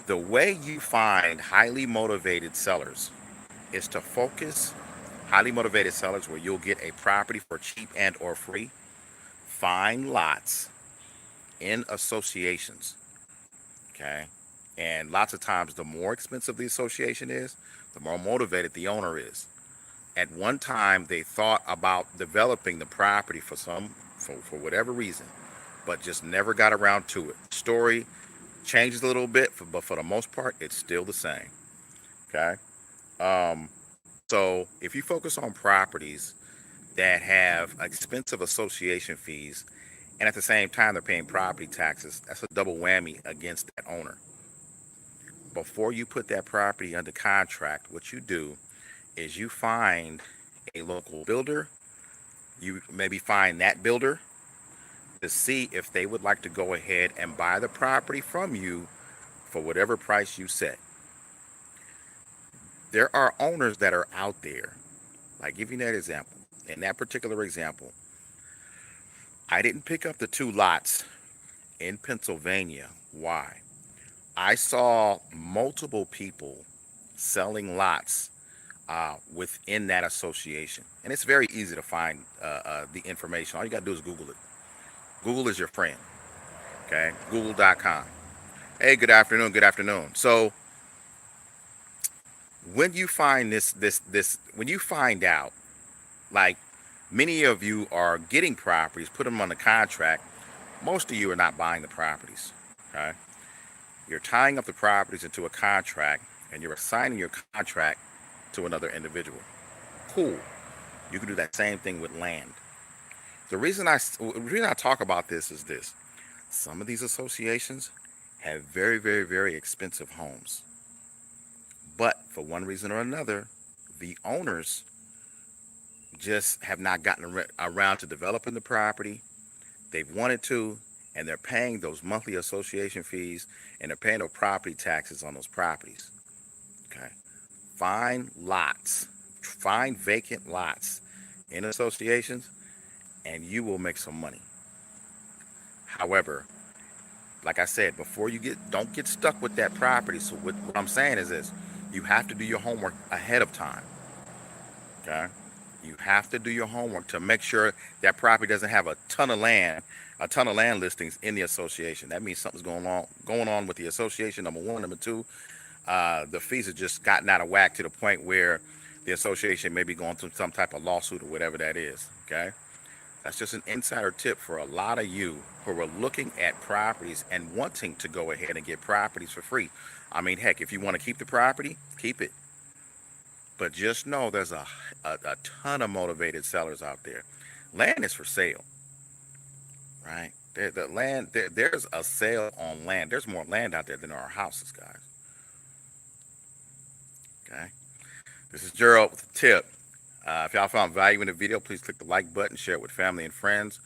The way you find highly motivated sellers is to focus highly motivated sellers where you'll get a property for cheap and or free. Find lots in associations, okay? And lots of times the more expensive the association is, the more motivated the owner is. At one time they thought about developing the property for whatever reason, but just never got around to it. Story changes a little bit, but for the most part it's still the same. Okay. So if you focus on properties that have expensive association fees and at the same time they're paying property taxes, that's a double whammy against that owner. Before you put that property under contract, what you do is you find a local builder. You maybe find that builder to see if they would like to go ahead and buy the property from you for whatever price you set. There are owners that are out there, like giving that example. In that particular example, I didn't pick up the two lots in Pennsylvania. Why? I saw multiple people selling lots within that association. And it's very easy to find the information. All you got to do is Google it. Google is your friend. Okay, google.com. Hey, good afternoon. Good afternoon. So when you find when you find out, like many of you are getting properties, put them on the contract. Most of you are not buying the properties. Okay, you're tying up the properties into a contract and you're assigning your contract to another individual. Cool. You can do that same thing with land. The reason I talk about this is this: some of these associations have very, very, very expensive homes, but for one reason or another, the owners just have not gotten around to developing the property. They've wanted to, and they're paying those monthly association fees, and they're paying those property taxes on those properties. Okay, find lots, find vacant lots in associations, and you will make some money. However, like I said, before you don't get stuck with that property. So what I'm saying is this: you have to do your homework ahead of time. Okay, you have to do your homework to make sure that property doesn't have a ton of land listings in the association. That means something's going on with the association. Number one, number two, the fees have just gotten out of whack to the point where the association may be going through some type of lawsuit or whatever that is. Okay, that's just an insider tip for a lot of you who are looking at properties and wanting to go ahead and get properties for free. I mean, heck, if you want to keep the property, keep it. But just know there's a ton of motivated sellers out there. Land is for sale, right? There's a sale on land. There's more land out there than there are houses, guys. Okay. This is Gerald with a tip. If y'all found value in the video, please click the like button, share it with family and friends.